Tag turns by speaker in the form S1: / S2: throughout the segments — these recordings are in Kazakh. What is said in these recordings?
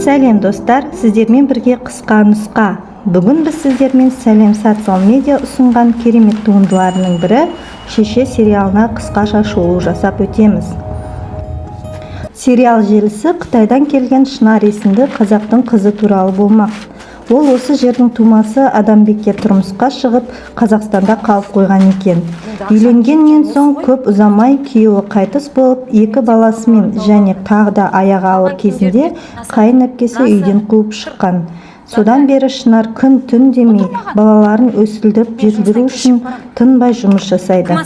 S1: Сәлем достар, сіздермен бірге қысқа нұсқа. Бүгін біз сіздермен Сәлем социал медиа ұсынған керемет туындыларының бірі Шеше сериалына қысқаша шолу жасап өтеміз. Сериал желісі Қытайдан келген Шынар есімді қазақтың қызы туралы болмақ. Ол осы жердің тумасы Адамбекке тұрмысқа шығып, Қазақстанда қалып қойған екен. Үйленгеннен соң көп ұзамай күйеуі қайтыс болып, 2 баласымен және тағы да аяғы ауыр кезінде қайын әпкесі үйден қуып шыққан. Содан бері Шынар күн-түн демей балаларын өсілдіріп жетілдіру үшін тынбай жұмыс жасайды.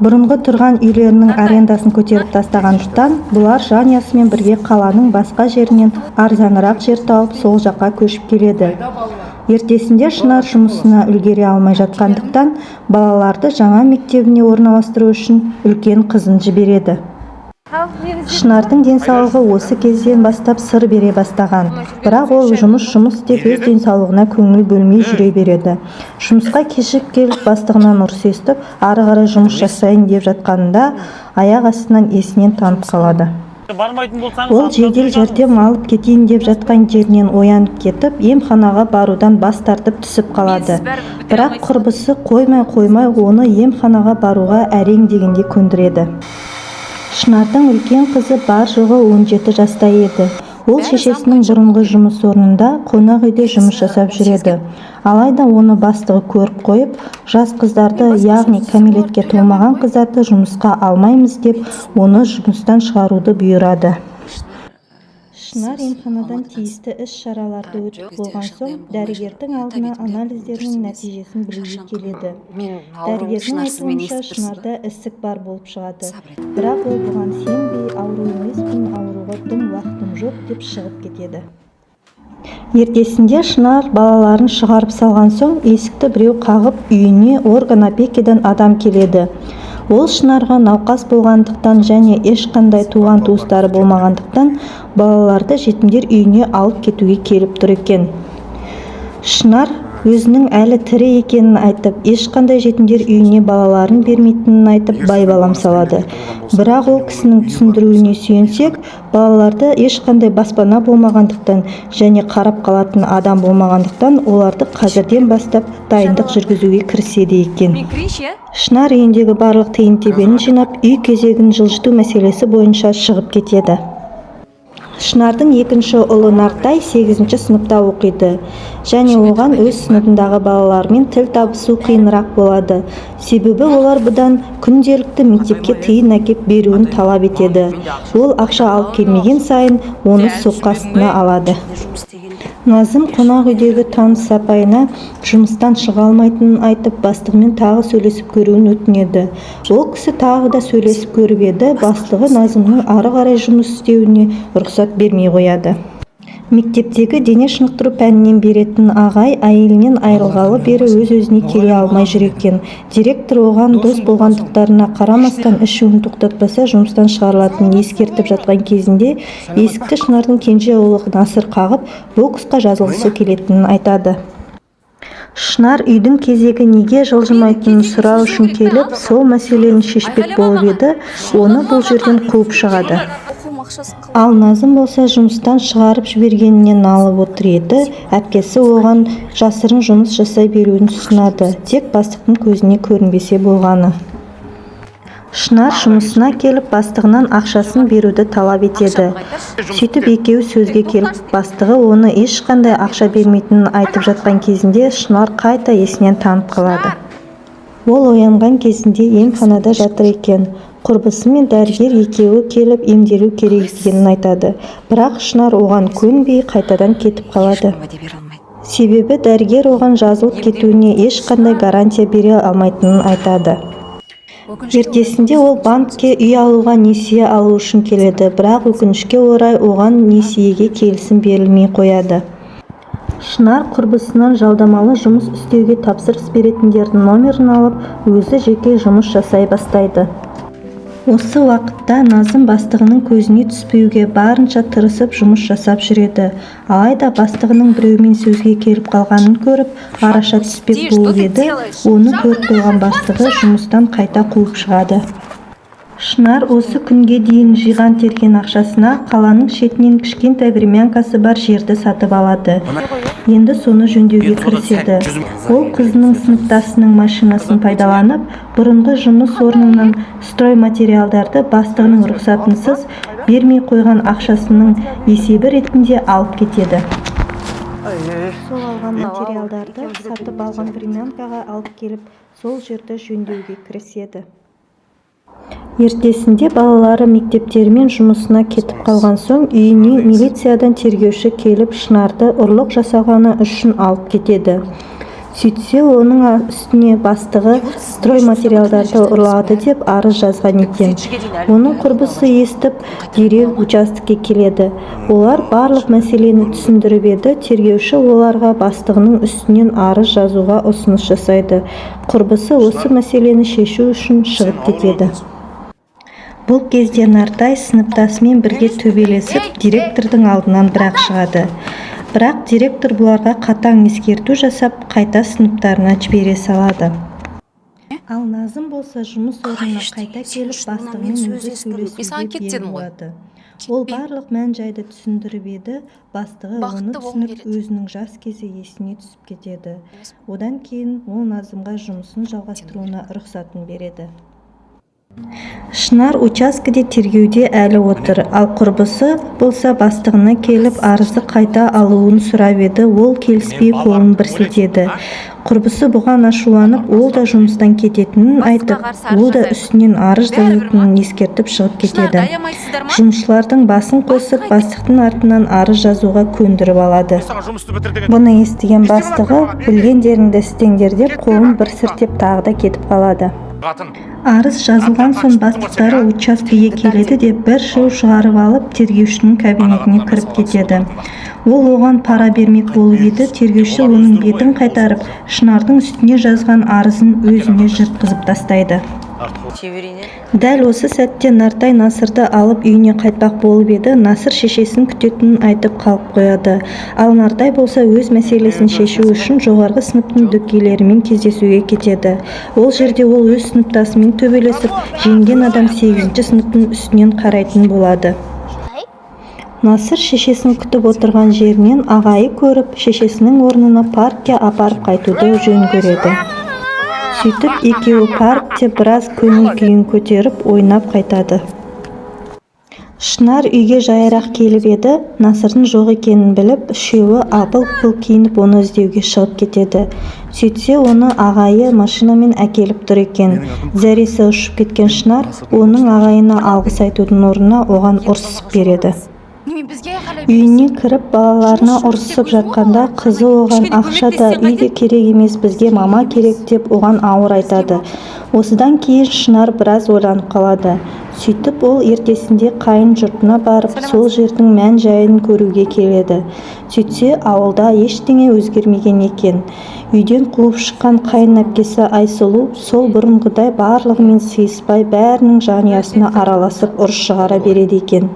S1: Бұрынғы тұрған үйлерінің арендасын көтеріп тастағандықтан, бұлар жанұясымен бірге қаланың басқа жерінен арзанырақ жер тауып, сол жаққа көшіп келеді. Ертесінде Шынар жұмысына үлгере алмай жатқандықтан, балаларды жаңа мектебіне орналастыру үшін үлкен қызын жібереді. Шынардың денсаулығы осы кезден бастап сыр бере бастаған. Бірақ ол жұмыс деп өз денсаулығына көңіл бөлмей жүре береді. Жұмысқа кешігіп келіп бастығынан ұрыс естіп, ары қарай жұмыс жасайын деп жатқанында аяқ астынан есінен танып қалады. Ол жедел жәрдем алып кетейін деп жатқан жерінен оянып кетіп, емханаға барудан бас тартып түсіп қалады. Бірақ құрбысы қоймай оны емханаға баруға әрең дегенде көндіреді. Шынардың үлкен қызы бар жоғы 17 жаста еді. Ол шешесінің бұрынғы жұмыс орнында қонақ үйде жұмыс жасап жүреді. Алайда оны бастығы көріп қойып, жас қыздарды, яғни кәмелетке толмаған қыздарды жұмысқа алмаймыз деп, оны жұмыстан шығаруды бұйырады. Шынар емханадан тиісті іс-шараларды өтіп болған соң, дәрігердің алдына анализдерінің нәтижесін білуге келеді. Дәрігердің айтуынша Шынарда ісік бар болып шығады. Бірақ ол бұған сенбей, ауру емеспін, ауруға дым уақытым жоқ деп шығып кетеді. Ертесінде Шынар балаларын шығарып салған соң, есікті біреу қағып, үйіне органопекеден адам келеді. Ол Шынарға науқас болғандықтан және ешқандай туған туыстары болмағандықтан балаларды жетімдер үйіне алып кетуге келіп тұр екен. Шынар өзінің әлі тірі екенін айтып, ешқандай жетімдер үйіне балаларын бермейтінін айтып, байбалам салады. Бірақ ол кісінің түсіндіруіне сүйенсек, балаларды ешқандай баспана болмағандықтан және қарап қалатын адам болмағандықтан оларды қазірден бастап дайындық жүргізуге кіріседі екен. Шынар үйіндегі барлық тиын-тебенін жинап, үй кезегін жылжыту мәселесі бойынша шығып кетеді. Шынардың екінші ұлы Нартай 8-ші сыныпта оқиды, және оған өз сыныпындағы балалармен тіл табысу қиынырақ болады. Себебі олар бұдан күнделікті мектепке тиын әкеп беруін талап етеді. Ол ақша алып келмеген сайын оны соққы астына алады. Назым қонақ үйдегі таныс апайына жұмыстан шыға алмайтынын айтып, бастығымен тағы сөйлесіп көруін өтінеді. Ол кісі тағы да сөйлесіп көріп еді, бастығы Назымның ары қарай жұмыс істеуіне рұқсат бермей қояды. Мектептегі дене шынықтыру пәнінен беретін ағай әйелінен айырылғалы бері өз-өзіне келе алмай жүр екен. Директор оған дос болғандықтарына қарамастан ішуін тоқтатпаса жұмыстан шығарылатынын ескертіп жатқан кезінде есікті Шынардың кенже ұлы Насыр қағып, боксқа жазылғысы келетінін айтады. Шынар үйдің кезегі неге жылжымайтынын сұрау үшін келіп, сол мәселені шешпек болып еді, оны бұл жерден қуып шығады. Ал Назым болса жұмыстан шығарып жібергеніне налып отыр еді, әпкесі оған жасырын жұмыс жасай беруін ұсынады, тек бастықтың көзіне көрінбесе болғаны. Шынар жұмысына келіп, бастығынан ақшасын беруді талап етеді. Сөйтіп екеуі сөзге келіп, бастығы оны ешқандай ақша бермейтінін айтып жатқан кезінде Шынар қайта есінен танып қалады. Ол оянған кезінде емханада жатыр екен. Құрбысы мен дәрігер екеуі келіп емделу керек екенін айтады. Бірақ Шынар оған көнбей қайтадан кетіп қалады. Себебі дәрігер оған жазылып кетуіне ешқандай гарантия бере алмайтынын айтады. Ертесінде ол банкке үй алуға несие алу үшін келеді, бірақ өкінішке орай оған несиеге келісім берілмей қояды. Шынар құрбысынан жалдамалы жұмыс істеуге тапсырыс беретіндердің номерін алып, өзі жеке жұмыс жасай бастайды. Осы уақытта Назым бастығының көзіне түспеуге барынша тырысып жұмыс жасап жүреді. Алайда бастығының біреумен сөзге келіп қалғанын көріп, араша түспек болып еді, оны көріп қойған бастығы жұмыстан қайта қуып шығады. Шынар осы күнге дейін жиған терген ақшасына қаланың шетінен кішкентай времянкасы бар жерді сатып алады. Енді соны жөндеуге кіріседі. Ол қызының сыныптасының машинасын пайдаланып, бұрынғы жұмыс орнынан стройматериалдарды бастығының рұқсатынсыз бермей қойған ақшасының есебі ретінде алып кетеді. Сол алған материалдарды сатып алған времянкаға алып келіп, сол жерді жөндеуге кіріседі. Ертесінде балалары мектептерімен жұмысына кетіп қалған соң, үйіне милициядан тергеуші келіп, Шынарды ұрлық жасағаны үшін алып кетеді. Сөйтсе, оның үстіне бастығы стройматериалдарды ұрлады деп арыз жазған екен. Оның құрбысы естіп, дереу участокке келеді. Олар барлық мәселені түсіндіріп еді, тергеуші оларға бастығының үстінен арыз жазуға ұсыныс жасайды. Құрбысы осы мәселені шешу үшін шығып кетеді. Бұл кезде Нартай сыныптасымен бірге төбелесіп, директордың алдынан бірақ шығады. Бірақ директор бұларға қатаң ескерту жасап, қайта сыныптарына жібере салады. Ал Назым болса жұмыс орнына қайта келіп, бастығымен өзі сөйлесуге бел буады. Ол барлық мән-жайды түсіндіріп еді, бастығы оны түсініп, өзінің жас кезі есіне түсіп кетеді. Одан кейін ол Назымға жұмысын жалғастыруына рұқсатын береді. Шынар учаскеде тергеуде әлі отыр, ал құрбысы болса бастығына келіп арызды қайта алуын сұрап еді, ол келіспей қолын бір сілтеді. Құрбысы бұған ашуланып, ол да жұмыстан кететінін айтып, ол да үстінен арыз жазатынын ескертіп шығып кетеді. Жұмысшылардың басын қосып, бастықтың артынан арыз жазуға көндіріп алады. Бұны естіген бастығы, білгендеріңді істеңдер деп, қолын бір сілтеп тағы да кетіп қалады. Арыз жазылған соң бастықтары учаскеге келеді деп бір шоу шығарып алып, тергеушінің кабинетіне кіріп кетеді. Ол оған пара бермек болып еді, тергеуші оның бетін қайтарып, Шынардың үстіне жазған арызын өзіне жыртқызып тастайды. Дәл осы сәтте Нартай Насырды алып үйіне қайтпақ болып еді, Насыр шешесін күтетінін айтып қалып қояды. Ал Нартай болса өз мәселесін шешу үшін жоғарғы сыныптың дөкейлерімен кездесуге кетеді. Ол жерде ол өз сыныптасымен төбелесіп, жеңген адам 8-ші сыныптың үстінен қарайтын болады. Насыр шешесін күтіп отырған жерінен ағайы көріп, шешесінің орнына паркке апарып қайтуды жөн көреді. Сөйтіп, екеуі паркте біраз көңіл күйін көтеріп, ойнап қайтады. Шынар үйге жайырақ келіп еді, Насырдың жоқ екенін біліп, үшеуі апыл-ғұпыл киініп оны іздеуге шығып кетеді. Сөйтсе, оны ағайы машинамен әкеліп тұр екен. Зәресі ұшып кеткен Шынар, оның ағайына алғыс айтудың орнына оған ұрсып береді. Үйіне кіріп, балаларына ұрсып жатқанда, қызы оған ақша да үйде керек емес, бізге мама керек деп оған ауыр айтады. Осыдан кейін Шынар біраз ойланып қалады. Сөйтіп, ол ертесінде қайын жұртына барып, сол жердің мән-жайын көруге келеді. Сөйтсе, ауылда ештеңе өзгермеген екен. Үйден қуып шыққан қайын әпкесі Айсұлу сол бұрынғыдай барлығымен сыйыспай, бәрінің жанұясына араласып ұрыс шығара береді екен.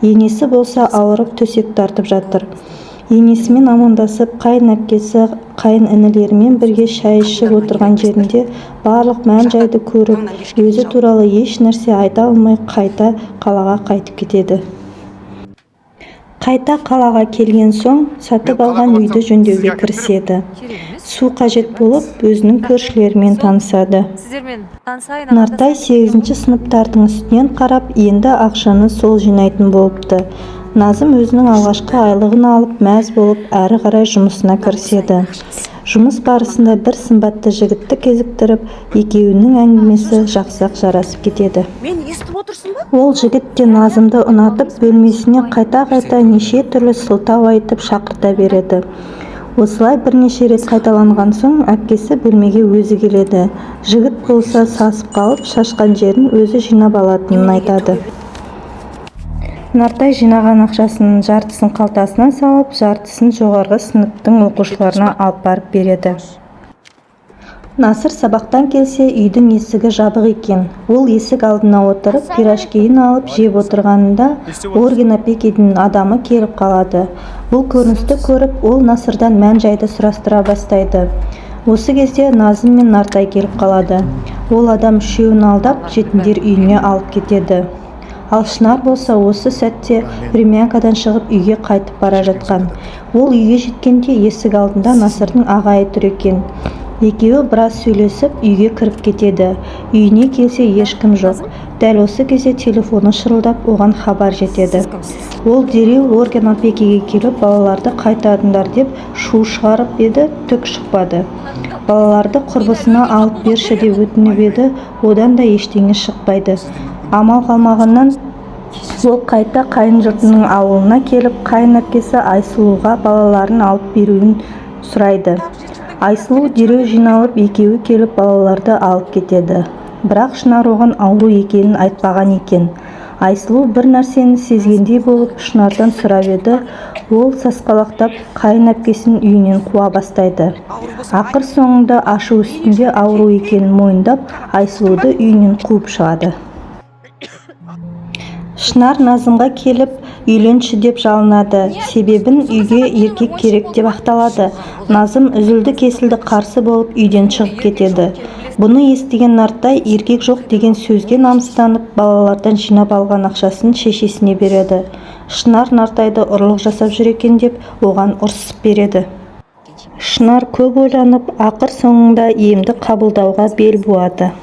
S1: Енесі болса ауырып төсек тартып жатыр. Енесімен амандасып, қайын әпкесі қайын інілерімен бірге шай ішіп отырған жерінде барлық мән-жайды көріп, өзі туралы еш нәрсе айта алмай қайта қалаға қайтып кетеді. Қайта қалаға келген соң, сатып алған үйді жөндеуге кіріседі. Су қажет болып, өзінің көршілерімен танысады. Нартай 8-ші сыныптардың үстінен қарап, енді ақшаны сол жинайтын болыпты. Назым өзінің алғашқы айлығын алып, мәз болып, әрі қарай жұмысына кіріседі. Жұмыс барысында бір сымбатты жігітті кезіктіріп, екеуінің әңгімесі жақсы-ақ жарасып кетеді. Ол жігіт те Назымды ұнатып, бөлмесіне қайта-қайта неше түрлі сылтау айтып шақырта береді. Осылай бірнеше рет қайталанған соң, әпкесі бөлмеге өзі келеді. Жігіт болса сасып қалып, шашқан жерін өзі жинап алатынын айтады. Нартай жинаған ақшасының жартысын қалтасына салып, жартысын жоғарғы сыныптың оқушыларына алып барып береді. Насыр сабақтан келсе, үйдің есігі жабық екен. Ол есік алдына отырып, пирожкиін алып жеп отырғанында, Орген Опекиннің адамы келіп қалады. Бұл көріністі көріп, ол Насырдан мән-жайды сұрастыра бастайды. Осы кезде Назым мен Нартай келіп қалады. Ол адам үшеуін алдап жетімдер үйіне алып кетеді. Ал Шынар болса осы сәтте времянкадан шығып үйге қайтып бара жатқан. Ол үйге жеткенде есік алдында Насырдың ағайы тұр екен. Екеуі біраз сөйлесіп үйге кіріп кетеді. Үйіне келсе ешкім жоқ. Дәл осы кезде телефоны шырылдап, оған хабар жетеді. Ол дереу орган опекеге келіп, балаларды қайтарыңдар деп шу шығарып еді, түк шықпады. Балаларды құрбысына алып берші деп өтініп еді, одан да ештеңе шықпайды. Амал қалмағаннан ол қайта қайын жұртының ауылына келіп, қайын әпкесі Айсұлуға балаларын алып беруін сұрайды. Айсұлу дереу жиналып, екеуі келіп балаларды алып кетеді. Бірақ Шынар оған ауру екенін айтпаған екен. Айсұлу бір нәрсені сезгендей болып Шынардан сұрап еді, ол сасқалақтап қайын әпкесін үйінен қуа бастайды. Ақыр соңында ашу үстінде ауру екенін мойындап, Айсұлуды үйінен қуып шығады. Шынар Назымға келіп, үйленші деп жалынады. Себебін үйге еркек керек деп ақталады. Назым үзілді кесілді қарсы болып үйден шығып кетеді. Бұны естіген Нартай еркек жоқ деген сөзге намыстанып, балалардан жинап алған ақшасын шешесіне береді. Шынар Нартайды ұрлық жасап жүр екен деп, оған ұрсып береді. Шынар көп ойланып, ақыр соңында емді қабылдауға бел буады.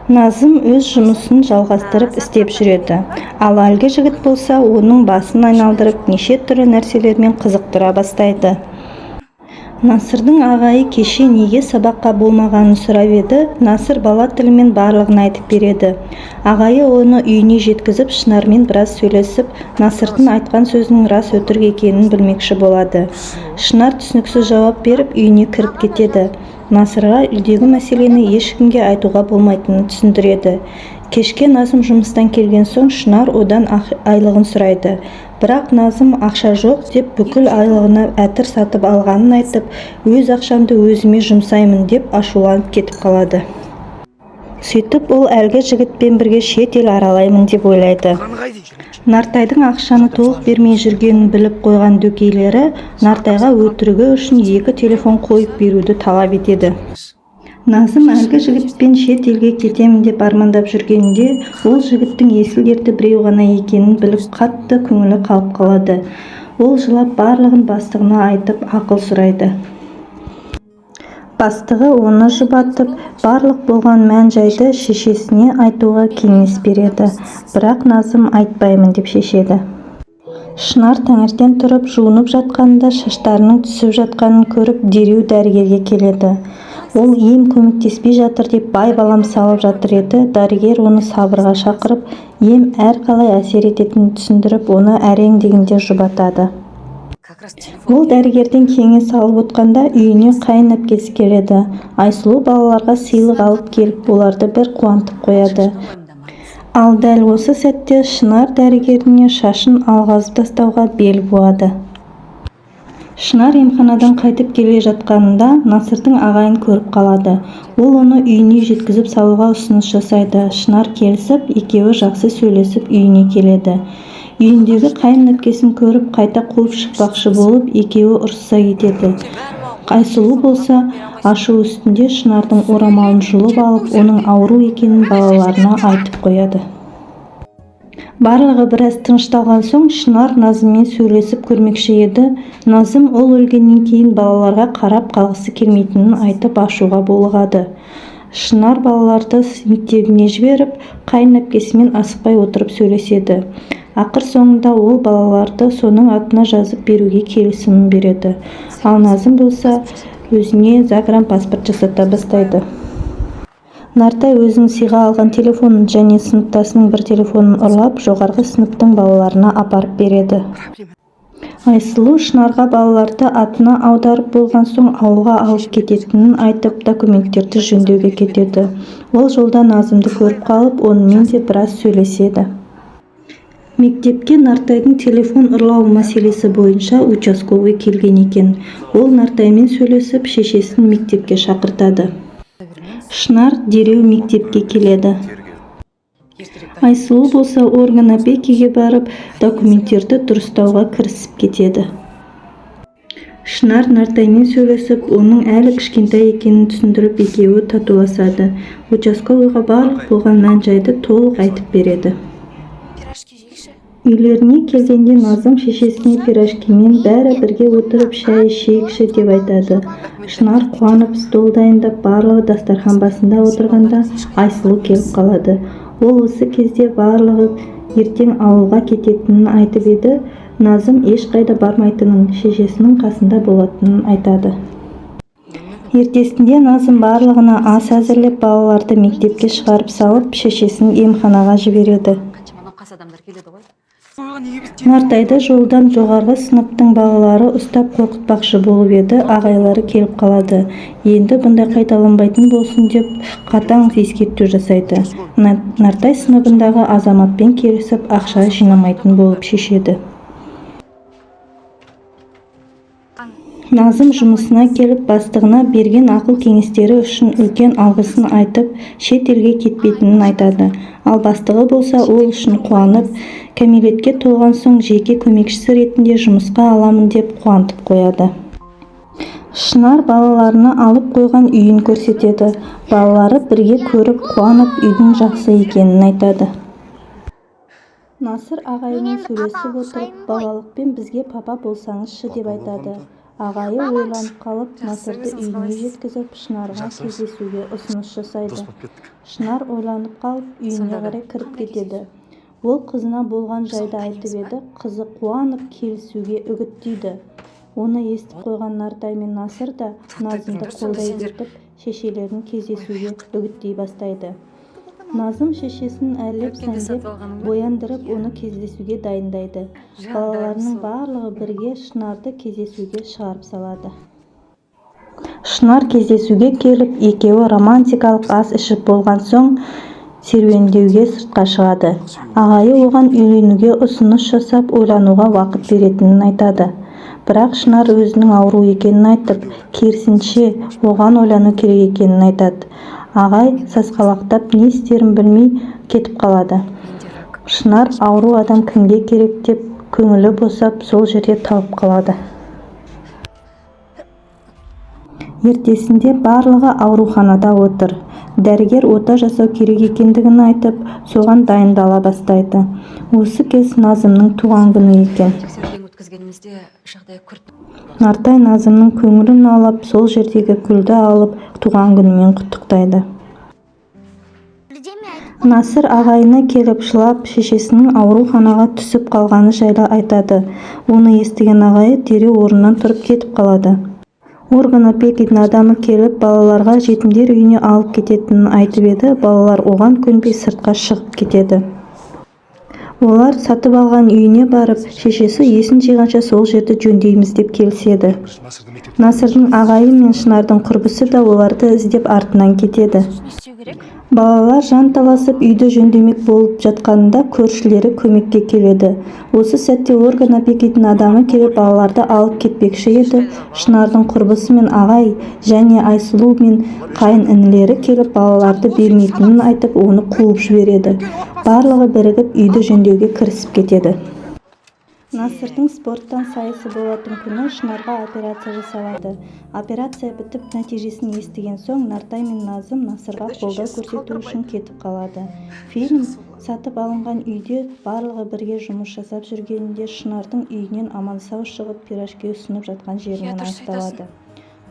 S1: Назым өз жұмысын жалғастырып істеп жүреді. Ал әлгі жігіт болса, оның басын айналдырып, неше түрлі нәрселермен қызықтыра бастайды. Насырдың ағайы кеше неге сабаққа болмағанын сұрап еді, Насыр бала тілімен барлығын айтып береді. Ағайы оны үйіне жеткізіп, Шынармен біраз сөйлесіп, Насырдың айтқан сөзінің рас өтірік екенін білмекші болады. Шынар түсініксіз жауап беріп, үйіне кіріп кетеді. Насырға үйдегі мәселені ешкімге айтуға болмайтынын түсіндіреді. Кешке Назым жұмыстан келген соң Шынар одан айлығын сұрайды. Бірақ Назым ақша жоқ деп бүкіл айлығына әтір сатып алғанын айтып, өз ақшамды өзіме жұмсаймын деп ашуланып кетіп қалады. Сөйтіп ол әлгі жігітпен бірге шет ел аралаймын деп ойлайды. Нартайдың ақшаны толық бермей жүргенін біліп қойған дөкейлері Нартайға өтірігі үшін 2 телефон қойып беруді талап етеді. Назым әлгі жігітпен шет елге кетемін деп армандап жүргенінде, ол жігіттің есіл дерті біреу ғана екенін біліп қатты көңілі қалып қалады. Ол жылап барлығын бастығына айтып ақыл сұрайды. Бастығы оны жұбатып, барлық болған мән-жайды шешесіне айтуға кеңес береді. Бірақ Назым айтпаймын деп шешеді. Шынар таңертең тұрып жуынып жатқанда шаштарының түсіп жатқанын көріп, дереу дәрігерге келеді. Ол ем көмектеспей жатыр деп бай балам салып жатыр еді. Дәрігер оны сабырға шақырып, ем әрқалай әсер ететінін түсіндіріп, оны әрең дегенде жұбатады. Ол дәрігерден кеңес алып отқанда үйіне қайын әпкесі келеді. Айсұлу балаларға сыйлық алып келіп, оларды бір қуантып қояды. Ал дәл осы сәтте Шынар дәрігеріне шашын алғазып тастауға бел буады. Шынар емханадан қайтып келе жатқанында Насырдың ағайын көріп қалады. Ол оны үйіне жеткізіп салуға ұсыныс жасайды. Шынар келісіп, екеуі жақсы сөйлесіп үйіне келеді. Үйіндегі қайын әпкесін көріп, қайта қуып шықпақшы болып, екеуі ұрсыса кетеді. Айсұлу болса, ашу үстінде Шынардың орамалын жұлып алып, оның ауру екенін балаларына айтып қояды. Барлығы біраз тынышталған соң Шынар Назыммен сөйлесіп көрмекші еді. Назым ол өлгеннен кейін балаларға қарап қалғысы келмейтінін айтып ашуға булығады. Шынар балаларды мектебіне жіберіп, қайын әпкесімен асықпай отырып сөйлеседі. Ақыр соңында ол балаларды соның атына жазып беруге келісімін береді. Ал Назым болса, өзіне загранпаспорт жасата бастайды. Нартай өзінің сыйға алған телефонын және сыныптасының бір телефонын ұрлап, жоғарғы сыныптың балаларына апарып береді. Айсұлу Шынарға балаларды атына аударып болған соң ауылға алып кететінін айтып, документтерді жөндеуге кетеді. Ол жолда Назымды көріп қалып, онымен де біраз сөйлеседі. Мектепке Нартайдың телефон ұрлау мәселесі бойынша участковый келген екен. Ол Нартаймен сөйлесіп, шешесін мектепке шақыртады. Шынар дереу мектепке келеді. Айсұлу болса орган опекеге барып, документтерді дұрыстауға кірісіп кетеді. Шынар Нартаймен сөйлесіп, оның әлі кішкентай екенін түсіндіріп, екеуі татуласады. Участковыйға барлық болған мән-жайды толық айтып береді. Үйлеріне келгенде Назым шешесіне пирожкимен бәрі бірге отырып шай ішейікші деп айтады. Шынар қуанып стол дайындап, барлығы дастархан басында отырғанда Айсұлу келіп қалады. Ол осы кезде барлығы ертең ауылға кететінін айтып еді. Назым ешқайда бармайтынын, шешесінің қасында болатынын айтады. Ертесінде Назым барлығына ас әзірлеп, балаларды мектепке шығарып салып, шешесін емханаға жібереді. Нартайды жолдан жоғарғы сыныптың балалары ұстап қорқытпақшы болып еді, ағайлары келіп қалады. Енді бұндай қайталанбайтын болсын деп қатаң ескерту жасайды. Нартай сыныбындағы Азаматпен келісіп, ақша жинамайтын болып шешеді. Назым жұмысына келіп, бастығына берген ақыл-кеңестері үшін үлкен алғысын айтып, шет елге кетпейтінін айтады. Ал бастығы болса, ол үшін қуанып, кәмелетке толған соң жеке көмекшісі ретінде жұмысқа аламын деп қуантып қояды. Шынар балаларына алып қойған үйін көрсетеді. Балалары бірге көріп, қуанып, үйдің жақсы екенін айтады. Насыр ағаймен сөйлесіп отырып, балалықпен бізге папа болсаңызшы деп айтады. Ағайы ойланып қалып, Насырды үйіне жеткізіп, Шынарға кездесуге ұсыныс жасайды. Шынар ойланып қалып, үйіне қарай кіріп кетеді. Ол қызына болған жайды айтып еді, қызы қуанып келісуге үгіттейді. Оны естіп қойған Нартай мен Насыр да Назымды қолдай кетіп, шешелерін кездесуге үгіттей бастайды. Назым шешесін әрлеп сәндеп, бояндырып, оны кездесуге дайындайды. Балаларының барлығы бірге Шынарды кездесуге шығарып салады. Шынар кездесуге келіп, екеуі романтикалық ас ішіп болған соң серуендеуге сыртқа шығады. Ағайы оған үйленуге ұсыныс жасап, ойлануға уақыт беретінін айтады. Бірақ Шынар өзінің ауру екенін айтып, керісінше оған ойлану керек екенін айтады. Ағай сасқалақтап, не істерін білмей кетіп қалады. Шынар ауру адам кімге керек деп көңілі босап, сол жерде талып қалады. Ертесінде барлығы ауруханада отыр. Дәрігер ота жасау керек екендігін айтып, соған дайындала бастайды. Осы кез Назымның туған күні екен. Нартай Назымның көңілін алып, сол жердегі гүлді алып, туған күнімен құттықтайды. Насыр ағайына келіп жылап, шешесінің ауруханаға түсіп қалғаны жайлы айтады. Оны естіген ағайы дереу орнынан тұрып кетіп қалады. Орган опекетін адамы келіп, балаларға жетімдер үйіне алып кететінін айтып еді, балалар оған көнбей сыртқа шығып кетеді. Олар сатып алған үйіне барып, шешесі есін жиғанша сол жерді жөндейміз деп келіседі. Насырдың ағайы мен Шынардың құрбысы да оларды іздеп артынан кетеді. Балалар жанталасып үйді жөндемек болып жатқанында көршілері көмекке келеді. Осы сәтте орган опекетін адамы келіп балаларды алып кетпекші еді. Шынардың құрбысы мен ағай және Айсұлу мен қайын інілері келіп балаларды бермейтінін айтып, оны қуып жібереді. Барлығы бірігіп үйді жөндеуге кірісіп кетеді. Насырдың спорттан сайысы болатын күні Шынарға операция жасалады. Операция бітіп, нәтижесін естіген соң Нартай мен Назым Насырға қолдау көрсету үшін кетіп қалады. Фильм сатып алынған үйде барлығы бірге жұмыс жасап жүргенінде Шынардың үйінен аман-сау шығып, пирожки ұсынып жатқан жерінен аяқталады.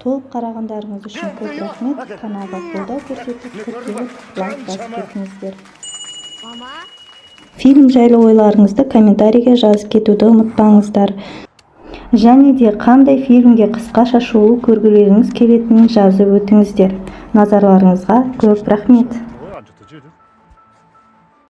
S1: Толық қарағандарыңыз үшін көп рахмет. Каналға қолдау көрсетіп, тіркеліп, лайк басып кетіңіздер. Фильм жайлы ойларыңызды комментарийге жазып кетуді ұмытпаңыздар. Және де қандай фильмге қысқаша шолу көргілеріңіз келетінін жазып өтіңіздер. Назарларыңызға көп рахмет.